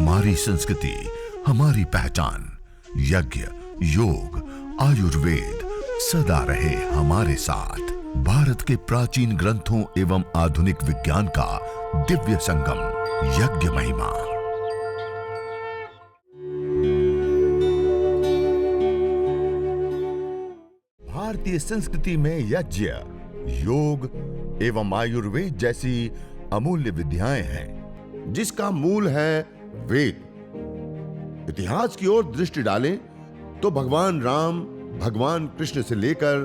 हमारी संस्कृति, हमारी पहचान। यज्ञ, योग, आयुर्वेद सदा रहे हमारे साथ। भारत के प्राचीन ग्रंथों एवं आधुनिक विज्ञान का दिव्य संगम, यज्ञ महिमा। भारतीय संस्कृति में यज्ञ, योग एवं आयुर्वेद जैसी अमूल्य विद्याएं हैं, जिसका मूल है वेद। इतिहास की ओर दृष्टि डालें तो भगवान राम, भगवान कृष्ण से लेकर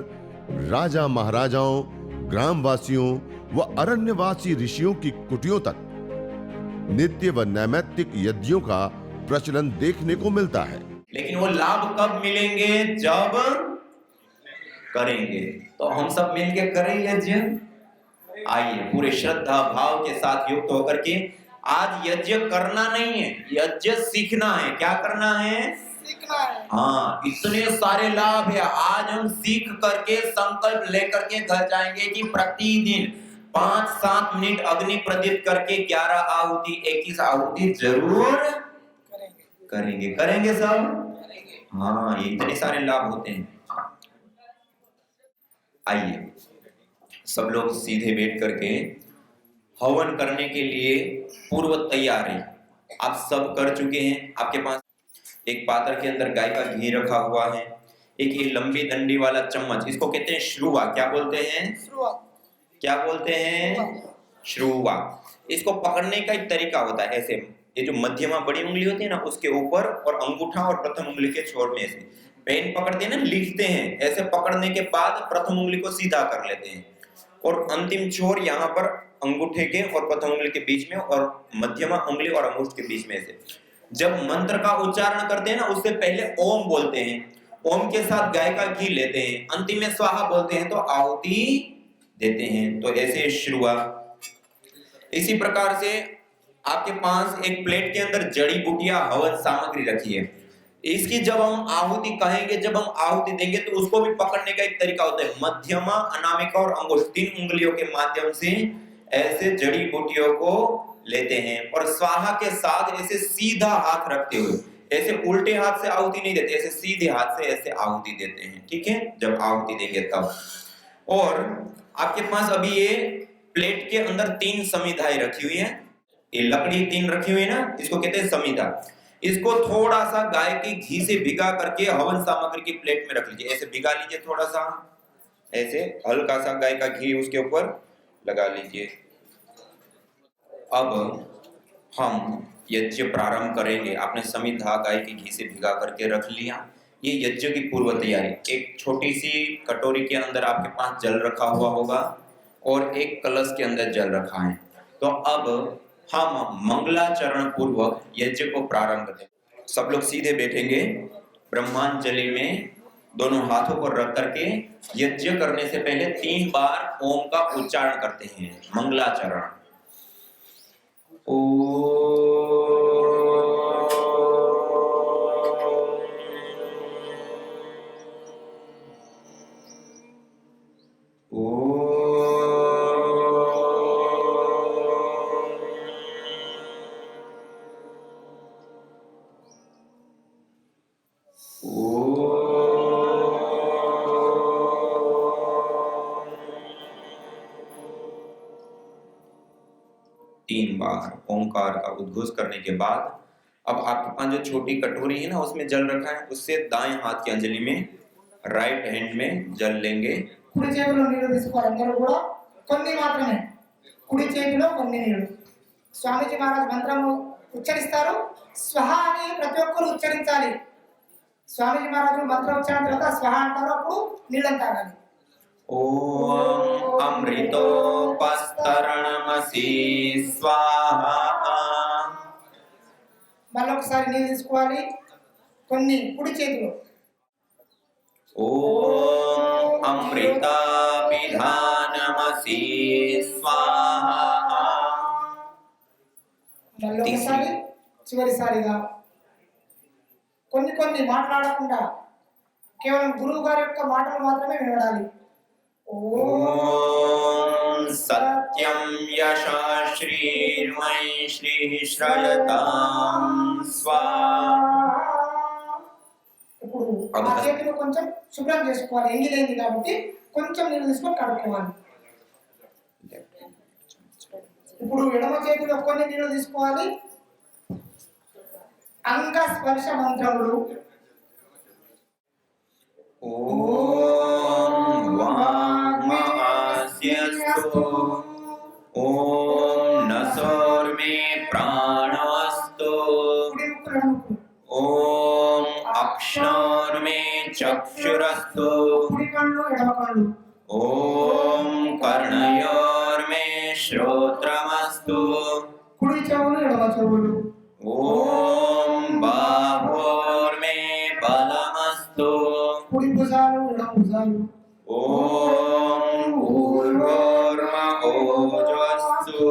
राजा महाराजाओं, ग्रामवासियों व अरण्यवासी ऋषियों की कुटियों तक नित्य व नैमित्तिक यज्ञों का प्रचलन देखने को मिलता है। लेकिन वो लाभ कब मिलेंगे? जब करेंगे। तो हम सब मिलके करें यज्ञ। आइए पूरे श्रद्धा भाव के साथ युक्त होकर के, आज यज्ञ करना नहीं है, यज्ञ सीखना है। क्या करना है? सीखना है। हाँ, इतने सारे लाभ है। आज हम सीख करके संकल्प लेकर के घर जाएंगे कि प्रतिदिन 5-7 मिनट अग्नि प्रदीप करके 11 आहुति, 21 आहुति जरूर करेंगे सब। हाँ, ये इतने सारे लाभ होते हैं। आइए सब लोग सीधे बैठ करके हवन करने के लिए पूर्व तैयारी आप सब कर चुके हैं। आपके पास एक पात्र के अंदर गाय का घी रखा हुआ है। एक ये लंबी डंडी वाला चम्मच, इसको कहते हैं श्रुवा। क्या बोलते हैं? क्या बोलते हैं? श्रुवा। इसको पकड़ने का एक तरीका होता है ऐसे, ये जो मध्यमा बड़ी उंगली होती है ना, उसके ऊपर, और अंगूठा और प्रथम उंगली के छोर में ऐसे पेन पकड़ते हैं ना, लिखते हैं। ऐसे पकड़ने के बाद प्रथम उंगली को सीधा कर लेते हैं और अंतिम छोर यहाँ पर अंगूठे के और प्रथम उंगली के बीच में और मध्यमा उंगली और अंगूठ के बीच में से जब मंत्र का उच्चारण करते हैं ना, उससे पहले ओम बोलते हैं। ओम के साथ गाय का घी लेते हैं, अंतिम में स्वाहा बोलते हैं तो आहुति देते हैं। तो ऐसे शुरुआत। इसी प्रकार से आपके पास एक प्लेट के अंदर जड़ी बूटियां हवन सामग्री रखी है। इसकी जब हम आहुति कहेंगे, जब हम आहुति देंगे तो उसको भी पकड़ने का एक तरीका होता है। मध्यमा, अनामिका और अंगुष्ठ 3 उंगलियों के माध्यम से ऐसे जड़ी बूटियों को लेते हैं और स्वाहा के साथ ऐसे सीधा हाथ रखते हुए, ऐसे उल्टे हाथ से आहुति नहीं देते, ऐसे सीधे हाथ से ऐसे आहुति देते हैं। ठीक है, जब आहुति देंगे तब। और आपके पास अभी ये प्लेट के अंदर 3 समिधाएं रखी हुई है। ये लकड़ी 3 रखी हुई है ना, इसको कहते हैं समिधा। इसको थोड़ा सा गाय के घी से भिगा करके हवन सामग्री की प्लेट में रख लीजिए। ऐसे भिगा लीजिए, थोड़ा सा ऐसे हल्का सा गाय का घी उसके ऊपर लगा लीजिए। अब हम यज्ञ प्रारंभ करेंगे। आपने समिधा गाय के घी से भिगा करके रख लिया। ये यज्ञ की पूर्व तैयारी। एक छोटी सी कटोरी के अंदर आपके पास जल रखा हुआ होगा और एक कलश के अंदर जल रखा है। तो अब हम मंगलाचरण पूर्वक यज्ञ को प्रारंभ करते हैं। सब लोग सीधे बैठेंगे, ब्रह्मांजलि में दोनों हाथों को रख करके यज्ञ करने से पहले 3 बार ओम का उच्चारण करते हैं। मंगलाचरण। ओंकार का उद्घोष करने के बाद अब आपके पास जो छोटी कटोरी है ना, उसमें जल रखा है, उससे दाएं हाथ की अंजलि में, राइट हैंड में जल लेंगे। కుడి చేతిలో నీళ్లు తీసుకోవాలి। అందరూ కూడా కొన్ని మాత్రమే కుడి చేతిలో కొన్ని నీళ్లు। స్వామీజీ మహారాజ్ మంత్రము ఉచ్చరిస్తారు, స్వహ అని ప్రతి ఒక్కరు ఉచ్చరించాలి। స్వామీజీ మహారాజ్ మంత్రం ఉచ్చారణ తర్వాత స్వహ అంటారు, అప్పుడు నీళ్ళని తాగాలి। ఓం అమృతోపస్తరణమసి స్వాహా। మళ్ళీ ఒకసారి నీళ్ళు తీసుకోవాలి, కొన్ని కుడి చేతిలో। ఓం అమృతాభిధానమసి స్వాహా। మళ్ళీ ఒకసారి చివరిసారిగా కొన్ని మాట్లాడకుండా కేవలం గురువు గారి యొక్క మాటలు మాత్రమే వినాలి। ఓం సత్యం యశ శ్రీర్మై శ్రీ శ్రయతాం स्वाहा। ఇప్పుడు ఆ చేతిని కొంచెం శుభ్రం చేసుకోవాలి, ఎంగిలేంది కాబట్టి కొంచెం నీళ్ళు తీసుకొని కడుక్కోవాలి. ఇప్పుడు ఎడమ చేతిలో కొన్ని నీళ్ళు తీసుకోవాలి. అంగ స్పర్శ మంత్రములు. ఓం వాంగ్మహాస్యస్తు, ఓం నసోర్మే ప్రాణవస్తు, ఓం అక్ష్ణోర్మే చక్షురస్తు, కుడి కన్ను ఎడమ కన్ను. ఓం కర్ణయోర్మే శ్రోత్రమస్తు, కుడి చెవులు ఎడమ చెవులు. ఓం బాహోర్మే బలమస్తు, కుడి భుజాలు ఎడమ భుజాలు. ఓం ఊర్వోర్మ ఓజస్సు,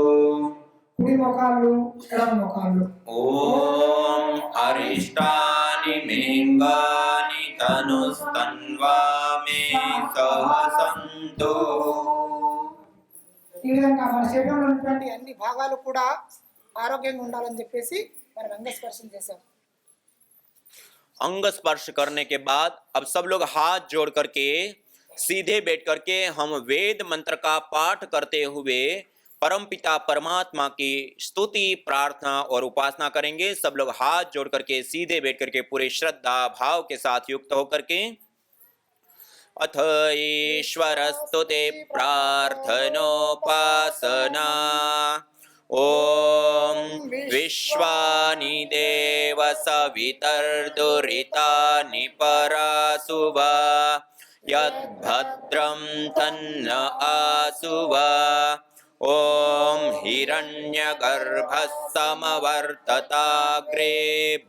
కుడి మొకాళ్ళు ఎడమ మొకాళ్ళు. ఓం అరిష్టాని మేంగాని తనుస్తన్వా మే సహసంతు. ఈ విధంగా మన శరీరంలో ఉన్నటువంటి అన్ని భాగాలు కూడా ఆరోగ్యంగా ఉండాలని చెప్పేసి మనం అంగస్పర్శం చేశాం. अंग स्पर्श करने के बाद अब सब लोग हाथ जोड़ करके सीधे बैठ करके हम वेद मंत्र का पाठ करते हुए परमपिता परमात्मा की स्तुति प्रार्थना और उपासना करेंगे। सब लोग हाथ जोड़ करके सीधे बैठ करके पूरे श्रद्धा भाव के साथ युक्त होकर के अथ ईश्वर स्तुति प्रार्थनोपासना। ओम विश्वानि देव सवितर्दुरितानि परासुवा, यद्भद्रं तन्न आसुवा। ओम हिरण्यगर्भः समवर्तताग्रे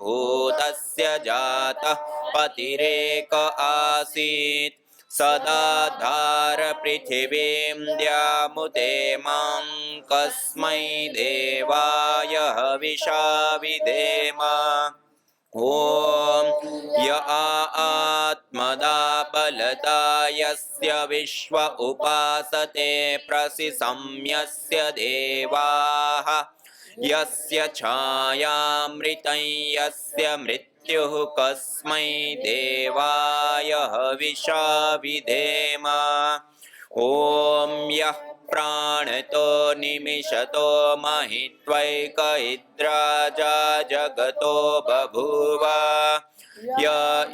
भूतस्य जातः पतिरेक आसीत्, सदा धार पृथिवीं द्यामुते मां कस्मै देवाय हविषा विधेम। ओम य आत्मदा बलदा यस्य विश्व उपासते प्रसिसंयस्य देवाः, यस्य छायामृतं यस्य मृत्युः कस्मै देवाय हविषा विधेम। ओम यः प्राणतो निमिषतो महित्वैकहिद्राजा जगतो बभूव, य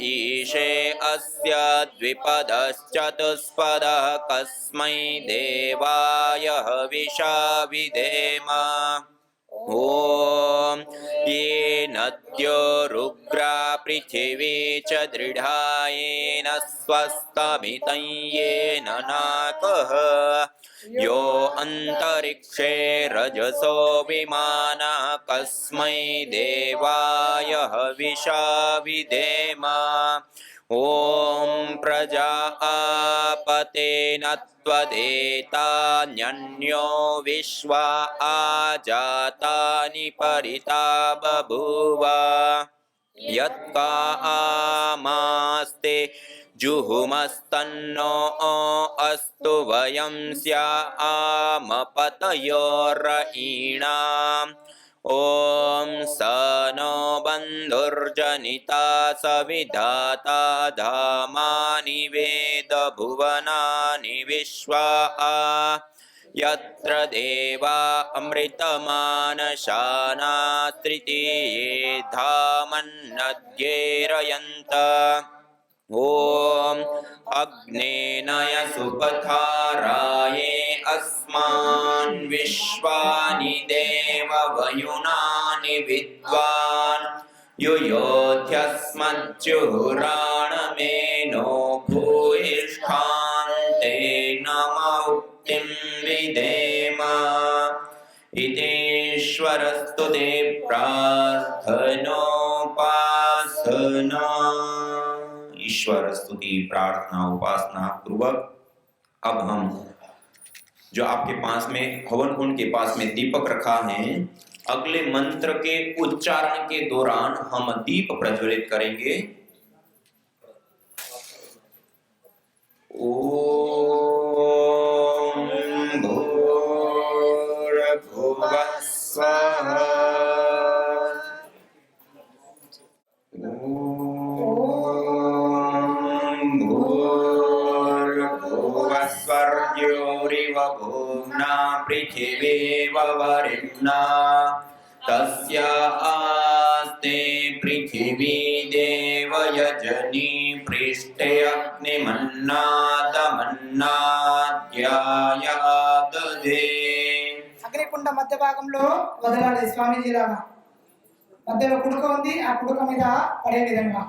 ईशे अस्य द्विपदश्चतुष्पदः कस्मै देवाय हविषा विधेम। ओम ये नद्यो रुग्रा पृथिवी च दृढायेन स्वस्तमितं येन नाकः, यो अंतरिक्षे रजसो विमानः कस्मै देवाय हविषा विधेम। ओम प्रजापतेन त्वदेतान्यो विश्वा आजातानि परिता बभूव, यत्कामास्ते जुहुमस्तन्नो अस्तु वयं स्यामपतयोरयीणाम्। ओम स नो बन्धुर्जनिता सविधाता धामानि वेद भुवनानि विश्वा, यत्र देवा अमृतमानशाना तृतीये धामन्नद्येरयन्त। ओम अग्नेनय सुपथाराये अस्मान् विश्वानि देव वयुनानि विद्वान्, युयोध्यस्मज्जुहुराणमेनो भूयिष्ठान्ते नमौक्तिं विधेम। इतीश्वरस्तुते प्रार्थनोपासना। ईश्वर स्तुति प्रार्थना उपासना पूर्वक अब हम जो आपके पास में हवन कुंड के पास में दीपक रखा है, अगले मंत्र के उच्चारण के दौरान हम दीप प्रज्वलित करेंगे। ओम भूर्भुवः स्वः అగ్నికుండమన్నాద్యాయాదధే అగ్నికుండ మధ్య భాగంలో వదలాలి స్వామీజీ లాగా. మధ్యలో కుడుక ఉంది, ఆ కుడుక మీద పడే విధంగా.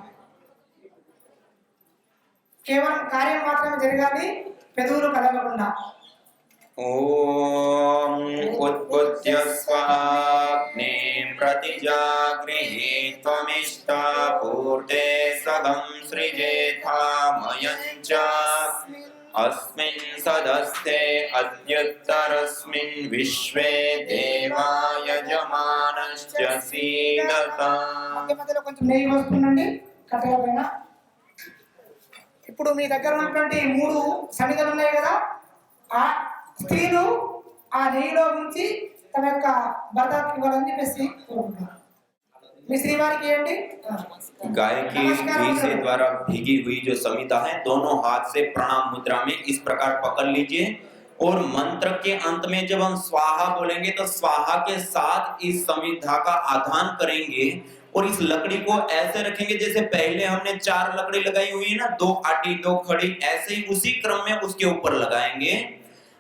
కేవలం కార్యం మాత్రమే జరగాలి, పెదవులు కదలకుండా. ఓం ఉద్బుద్ధ్య స్వాగ్నే ప్రతిజాగృహే త్వమిష్టా పూర్తే సదం సృజేథామయం చ అస్మిన్ సదస్తే అద్యుత్తరస్మిన్ విశ్వే దేవాయజమానశ్చ సీదతాం. మధ్యలో కొంచెం నెయ్యి వస్తుందండి కట్టెల పైన. ఇప్పుడు మీ దగ్గర ఉన్నటువంటి 3 సమిధలు ఉన్నాయి కదా, ఆ స్త్రీలు ఆ నెయ్యిలో ఉంచి తమ యొక్క భర్తకి ఇవ్వాలని చెప్పేసి కోరుకుంటున్నారు. మీ శ్రీవారికి ఏంటి? गाय की घी से द्वारा भीगी हुई जो समिधा है दोनों हाथ से प्रणाम मुद्रा में इस प्रकार पकड़ लीजिए और मंत्र के अंत में जब हम स्वाहा बोलेंगे तो स्वाहा के साथ इस समिधा का आधान करेंगे और इस लकड़ी को ऐसे रखेंगे जैसे पहले हमने 4 लकड़ी लगाई हुई है ना, 2 आटी 2 खड़ी, ऐसे ही उसी क्रम में उसके ऊपर लगाएंगे।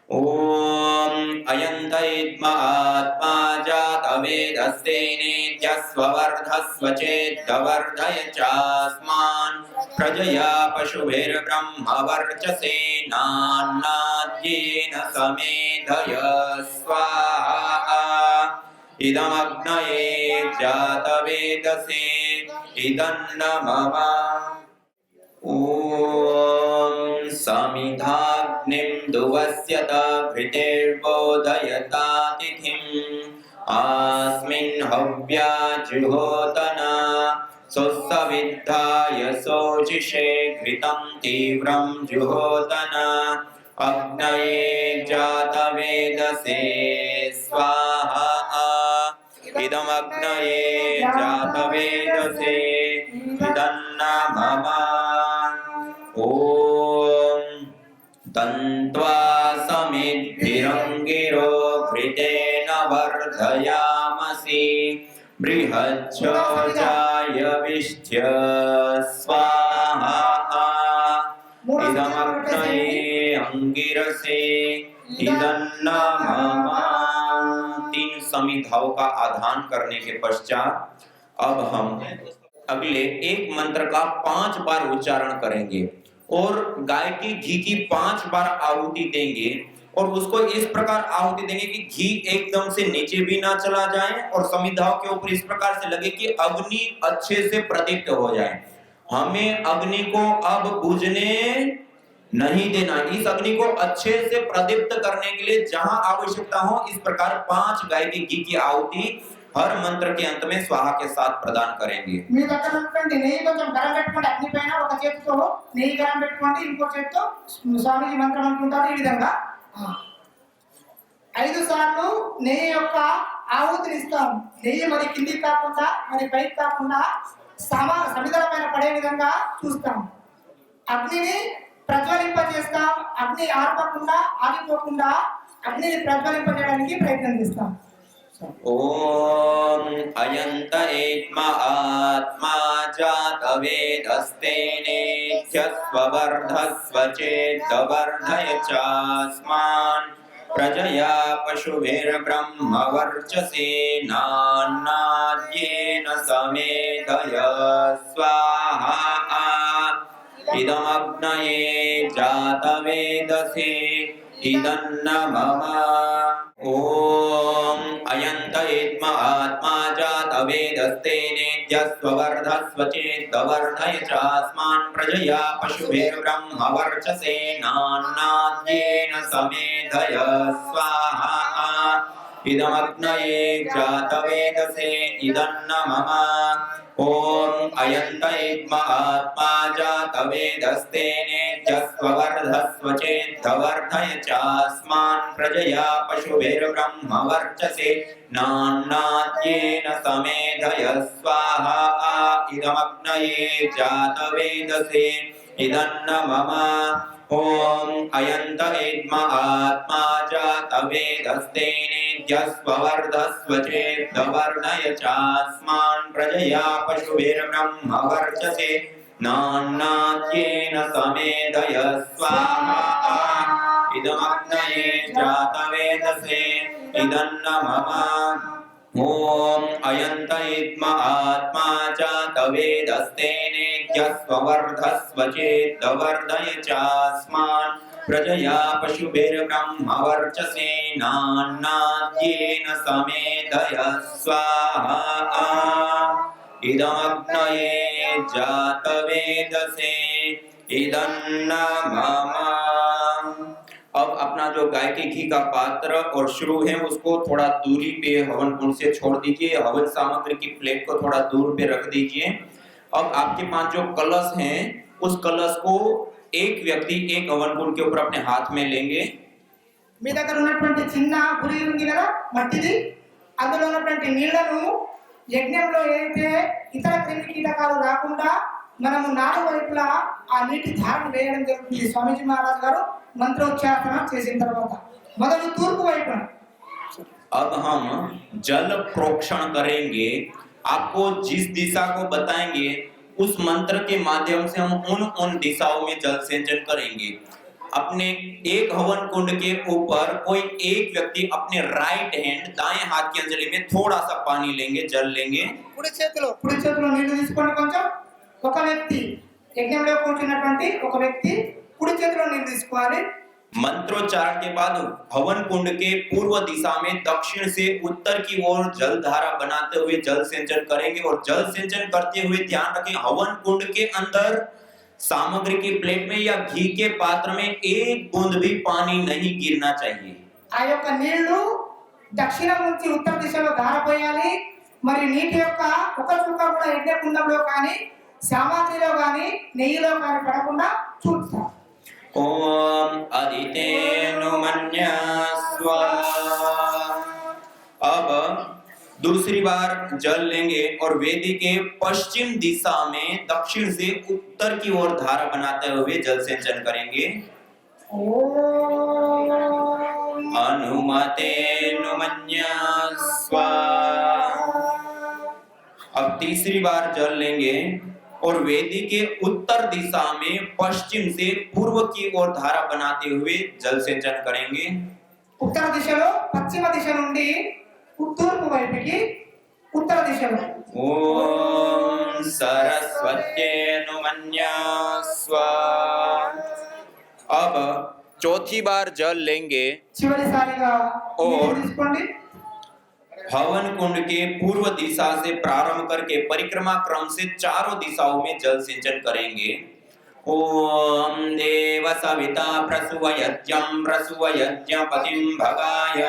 ओम अयंतयित्मा आत्मा जातवेदस्तेनेत्यस्ववर्धस्वचेद्वर्धय चास्मान् प्रजया पशुभिर्ब्रह्मवर्चसेनान्नाद्येन समेधय स्वाहा इदमग्नये जातवेदसे इदन्न मम। ॐ समिधाग्निं दुवस्यत घृतेर्बोधयतातिथिम् अस्मिन् हव्या जुहोतना स्वसविद्धाय शोचिषे घृतं तीव्रं जुहोतना अग्नये जातवेदसे स्वाहा इदमग्नये जातवेदसे इदन्न मम। ॐ तन्त्वा समिद्भिरङ्गिरो घृतेन वर्धयामसि बृहच्छोजाय विष्ठ्य स्वाहा इदमग्नये अंगिरसे इदन्न मम। 3 समिधाओं का आधान करने के पश्चात अब हम अगले एक मंत्र का 5 बार उच्चारण करेंगे और गाय की घी की 5 बार आहुति देंगे और उसको इस प्रकार आहुति देंगे कि घी एकदम से नीचे भी ना चला जाए और समिधाओं के ऊपर इस प्रकार से लगे कि अग्नि अच्छे से प्रदीप्त हो जाए। हमें अग्नि को अब बुझने नहीं देना, इस अग्नि को अच्छे से प्रदीप्त करने के लिए जहां आवश्यकता हो इस प्रकार 5 गाय की घी की आहुति हर मंत्र के अंत में स्वाहा के साथ प्रदान करेंगे। మీ దగ్గర ఉన్నటువంటి నెయ్యి కొంచెం గరం పెట్టుకోండి, అగ్ని పైన ఒక చేతితో నెయ్యి గరం పెట్టుకోండి, ఇంకో చేతితో స్వామీజీ మంత్రం అనుకుంటారు. ఈ విధంగా 5 సార్లు నెయ్యి యొక్క ఆహుతిని ఇస్తాం. నెయ్యి మరి కిందికి కాకుండా మరి పైకి కాకుండా సమిధల పైన పడే విధంగా చూస్తాం. అగ్నిని ప్రజ్వలింపజేస్తాం. అగ్ని ఆర్పకుండా ఆగిపోకుండా అగ్నిని ప్రజ్వలింపజేయడానికి ప్రయత్నం చేస్తాం. ओम अयंत एत्म आत्मा जातवेदस्तेनेत्यस्ववर्धस्वचेद्वर्धय चास्मान् प्रजया पशुभिर्ब्रह्मवर्चसेनान्नाद्येन समेधय स्वाहा इदमग्नये जातवेदसे इदन्न मम। ओम अयंत एत्म आत्मा जातवेदस्तेनेत्यस्ववर्धस्वचेद्वर्धय चास्मान् प्रजया पशुभिर्ब्रह्मवर्चसेनान्नाद्येन समेधय स्वाहा इदमग्नये जातवेदसे इदन्न मम। ओम अयंत एत्म आत्मा जातवेदस्तेनेत्यस्ववर्धस्वचेद्वर्धय चास्मान् प्रजया पशुभिर्ब्रह्मवर्चसेनान्नाद्येन समेधय स्वाहा इदमग्नये जातवेदसे इदन्न मम। ओम अयंत एत्म आत्मा जातवेदस्तेनेत्यस्ववर्धस्वचेद्वर्धय चास्मान् प्रजया पशुभिर्ब्रह्मवर्चसेनान्नाद्येन नान्नाद्येन समेदय स्वाहा इदमग्नये जातवेदसे इदन्न मम ॐ अयन्त इद्म आत्मा जातवेदस्तेनेज्यस्ववर्धस्व चेद्वर्धय चास्मान् प्रजया पशुभिर्ब्रह्मवर्चसे नान्नाद्येन समेदय स्वाहा इदमग्नये जातवेदसे इदन्न मम। अब अपना जो गाय के घी का पात्र और श्रु है उसको थोड़ा दूरी पे हवन कुंड से छोड़ दीजिए। हवन सामग्री की प्लेट को थोड़ा दूर पे रख दीजिए। अब आपके पास जो कलश है उस कलश को एक व्यक्ति एक हवन कुंड के ऊपर अपने हाथ में लेंगे। మీ దగ్గర ఉన్నటువంటి చిన్న గురి ఉంది కదా మట్టిది, అందులో ఉన్నటువంటి నీళ్లను యజ్ఞంలో ఏదైతే ఇతర క్రిమి కీటకాలు రాకుండా మనము నాలుగు వైపులా ఆ నీటి ధారణ వేయడం జరుగుతుంది। స్వామీజీ మహారాజ్ గారు మంత్రోచ్చారణ చేసిన తర్వాత మొదలు తూర్పు వైపున। अब हम जल प्रोक्षण करेंगे। आपको जिस दिशा को बताएंगे उस मंत्र के माध्यम से हम उन दिशाओं में जल सिंचन करेंगे। अपने एक हवन कुंड के ऊपर कोई एक व्यक्ति अपने राइट हैंड दाएं हाथ की अंजलि में थोड़ा सा पानी लेंगे, जल लेंगे। కుడి చేతిలో నీళ్లు తీసుకొని కొంచెం ఒక వ్యక్తి యజ్ఞంలో కూర్చున్నటువంటి ఒక వ్యక్తి కుడి చేతిలో నీళ్లు తీసుకోవాలి। मंत्रोच्चारण के बाद हवन कुंड के पूर्व दिशा में दक्षिण से उत्तर की ओर जल धारा बनाते हुए जल सिंचन करेंगे। और जल सिंचन करते हुए ध्यान रखें हवन कुंड के अंदर सामग्री की प्लेट में या घी के पात्र में एक बूंद भी पानी नहीं गिरना चाहिए। ఆ యొక్క నీళ్లు దక్షిణం నుంచి ఉత్తర దిశలో ధారపోయాలి। మరి నీటి యొక్క ఒక చుక్క కూడా యజ్ఞ కుండంలో కానీ సామాగ్రిలో కానీ నెయ్యిలో కానీ పడకుండా చూస్తారు। ओम अदितेनुमन्यास्व। अब दूसरी बार जल लेंगे और वेदी के पश्चिम दिशा में दक्षिण से उत्तर की ओर धारा बनाते हुए जल सिंचन करेंगे। ओम अनुमतेनुमन्यास्व। अब तीसरी बार जल लेंगे और वेदी के उत्तर दिशा में पश्चिम से पूर्व की ओर धारा बनाते हुए जल सिंचन करेंगे। ఉత్తర దిశలో పశ్చిమ దిశ నుండి తూర్పు వైపుకి ఉత్తర దిశలో। ओम सरस्वत्येनुमन्यास्व। अब चौथी बार जल लेंगे చివరిసారిగా और తీసుకోండి। हवन कुंड के पूर्व दिशा से प्रारंभ करके परिक्रमा क्रम से चारों दिशाओं में जल सिंचन करेंगे। ओम देव सविता प्रसुवयज्ञं पतिं भगाय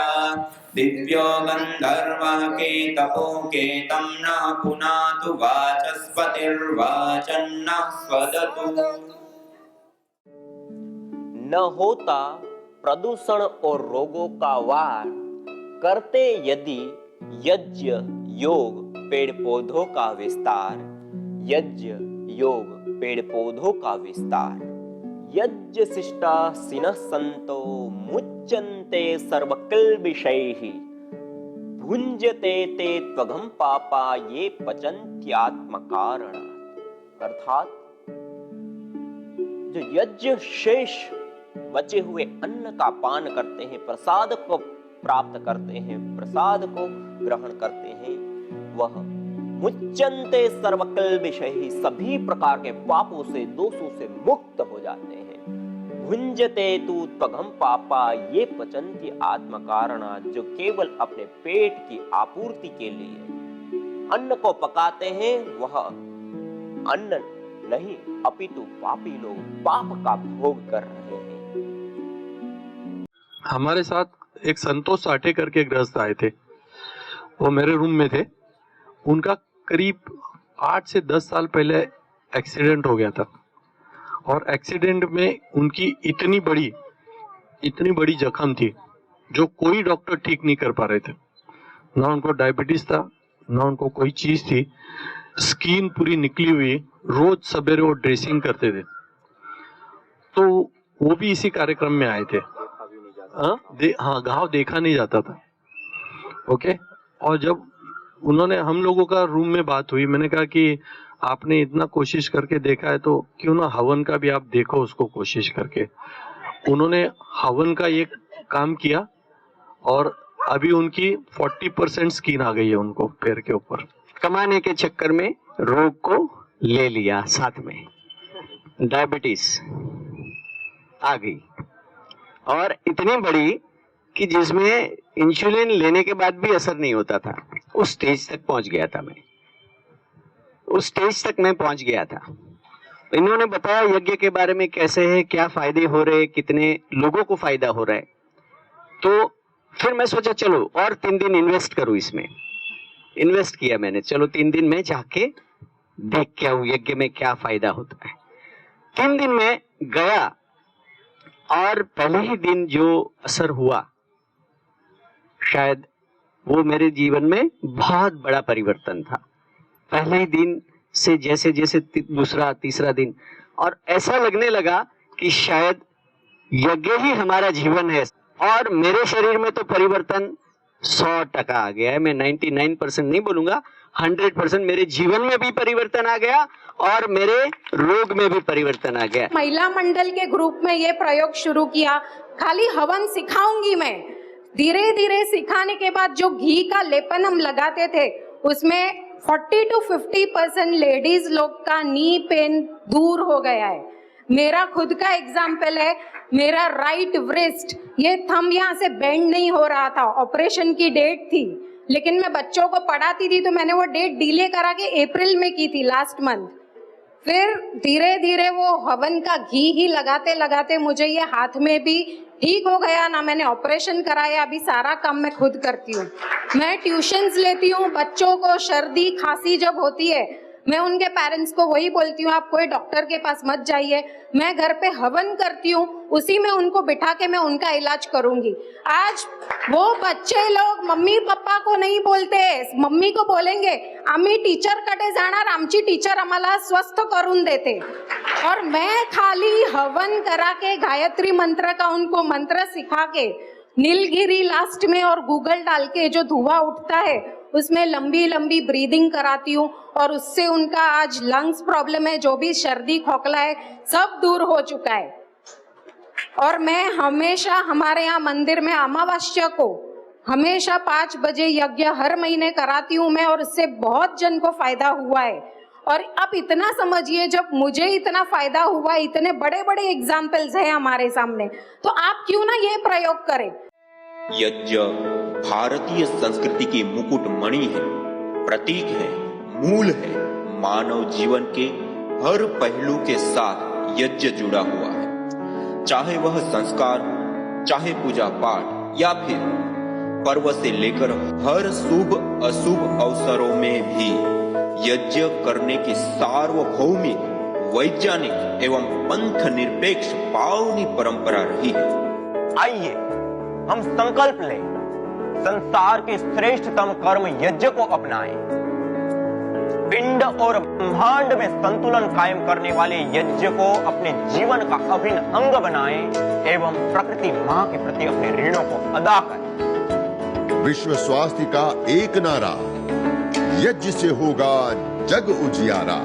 दिव्यो गंधर्वः केतपो केतं नः पुनातु वाचस्पतिर्वाचन्नः स्वदतु। न होता प्रदूषण और रोगों का वार, करते यदि यज्ञ योग पेड़ पौधों का विस्तार। यज्ञ योग पेड़ पौधों का विस्तार। यज्ञ शिष्टा सिनः संतो मुच्यन्ते सर्वकिल्बिषैः। भुञ्जते ते त्वघं पापा ये पचन्त्यात्मकारण। अर्थात जो यज्ञ शेष बचे हुए अन्न का पान करते हैं, प्रसाद को प्राप्त करते हैं, प्रसाद को ग्रहण करते हैं, वह मुच्यन्ते सर्वकिल्बिषैः सभी प्रकार के पापों से दोषों से मुक्त हो जाते हैं। भुञ्जते तु त्वघं पापा ये पचन्ति आत्मकारणा जो केवल अपने पेट की आपूर्ति के लिए अन्न को पकाते हैं, वह अन्न नहीं अपितु पापी लोग पाप का भोग कर रहे हैं। हमारे साथ एक संतोष साठे करके गृहस्थ आए थे। वो मेरे रूम में थे। उनका करीब 8 से 10 साल पहले एक्सीडेंट हो गया था और एक्सीडेंट में उनकी इतनी बड़ी जख्म थी जो कोई डॉक्टर ठीक नहीं कर पा रहे थे। ना उनको डायबिटीज था, ना उनको कोई चीज थी। स्किन पूरी निकली हुई, रोज सवेरे वो ड्रेसिंग करते थे। तो वो भी इसी कार्यक्रम में आए थे। हाँ, घाव देखा नहीं जाता था। ओके। और जब उन्होंने हम लोगों का रूम में बात हुई, मैंने कहा कि आपने इतना कोशिश करके देखा है तो क्यों ना हवन का भी आप देखो उसको कोशिश करके। उन्होंने हवन का एक काम किया और अभी उनकी 40% स्किन आ गई है उनको पैर के ऊपर। कमाने के चक्कर में रोग को ले लिया, साथ में डायबिटीज आ गई और इतनी बड़ी कि जिसमें इंसुलिन लेने के बाद भी असर नहीं होता था। उस स्टेज तक पहुंच गया था मैं, उस स्टेज तक मैं पहुंच गया था। इन्होंने बताया यज्ञ के बारे में कैसे है, क्या फायदे हो रहे, कितने लोगों को फायदा हो रहा है। तो फिर मैं सोचा चलो और 3 दिन इन्वेस्ट करूं इसमें। इन्वेस्ट किया मैंने, चलो 3 दिन में जाके देख के आऊं यज्ञ में क्या फायदा होता है। 3 दिन में गया और पहले ही दिन जो असर हुआ, शायद वो मेरे जीवन में बहुत बड़ा परिवर्तन था। पहले ही दिन से जैसे जैसे दूसरा तीसरा दिन, और ऐसा लगने लगा कि शायद यज्ञ ही हमारा जीवन है। और मेरे शरीर में तो परिवर्तन 100% आ गया है। मैं 99% नहीं बोलूंगा, 100% मेरे जीवन में भी परिवर्तन आ गया और मेरे रोग में भी परिवर्तन आ गया। महिला मंडल के ग्रुप में ये प्रयोग शुरू किया, खाली हवन सिखाऊंगी मैं। धीरे धीरे सिखाने के बाद जो घी का लेपन हम लगाते थे उसमें 40 to 50% लेडीज लोग का नी पेन दूर हो गया है। मेरा खुद का एग्जाम्पल है, मेरा राइट व्रिस्ट, ये थंब यहाँ से बेंड नहीं हो रहा था, ऑपरेशन की डेट थी, लेकिन मैं बच्चों को पढ़ाती थी तो मैंने वो डेट डिले करा के अप्रैल में की थी, लास्ट मंथ। फिर धीरे धीरे वो हवन का घी ही लगाते लगाते मुझे ये हाथ में भी ठीक हो गया ना। मैंने ऑपरेशन कराया, अभी सारा काम मैं खुद करती हूँ। मैं ट्यूशन्स लेती हूँ बच्चों को। सर्दी खांसी जब होती है मैं उनके पेरेंट्स को वही बोलती हूँ, आप कोई डॉक्टर के पास मत जाइए, मैं घर पे हवन करती हूँ, उसी में उनको बिठा के मैं उनका इलाज करूंगी। आज वो बच्चे लोग मम्मी पापा को नहीं बोलते, मम्मी को बोलेंगे आम्ही टीचर कडे जाणार, आमची टीचर आम्हाला स्वस्थ करून देते। और मैं खाली हवन करा के गायत्री मंत्र का उनको मंत्र सिखा के, नीलगिरी लास्ट में और गूगल डाल के जो धुआं उठता है उसमें लंबी लंबी ब्रीदिंग कराती हूँ और उससे उनका आज लंग्स प्रॉब्लम है, जो भी सर्दी खोखला है सब दूर हो चुका है। और मैं हमेशा हमारे यहाँ मंदिर में अमावस्या को हमेशा 5 बजे यज्ञ हर महीने कराती हूँ मैं, और उससे बहुत जन को फायदा हुआ है। और अब इतना समझिए, जब मुझे इतना फायदा हुआ, इतने बड़े बड़े एग्जाम्पल्स हैं हमारे सामने, तो आप क्यों ना ये प्रयोग करें। यज्ञ भारतीय संस्कृति की मुकुट मणि है, प्रतीक है, मूल है। मानव जीवन के हर पहलू के साथ यज्ञ जुड़ा हुआ है, चाहे वह संस्कार, चाहे पूजा पाठ या फिर पर्व से लेकर हर शुभ अशुभ अवसरों में भी यज्ञ करने की सार्वभौमिक, वैज्ञानिक एवं पंथ निरपेक्ष पावनी परंपरा रही है। आइए हम संकल्प लें, संसार के श्रेष्ठतम कर्म यज्ञ को अपनाएं। पिंड और ब्रह्मांड में संतुलन कायम करने वाले यज्ञ को अपने जीवन का अभिन्न अंग बनाएं एवं प्रकृति मां के प्रति अपने ऋणों को अदा करें। विश्व स्वास्थ्य का एक नारा, यज्ञ से होगा जग उजियारा।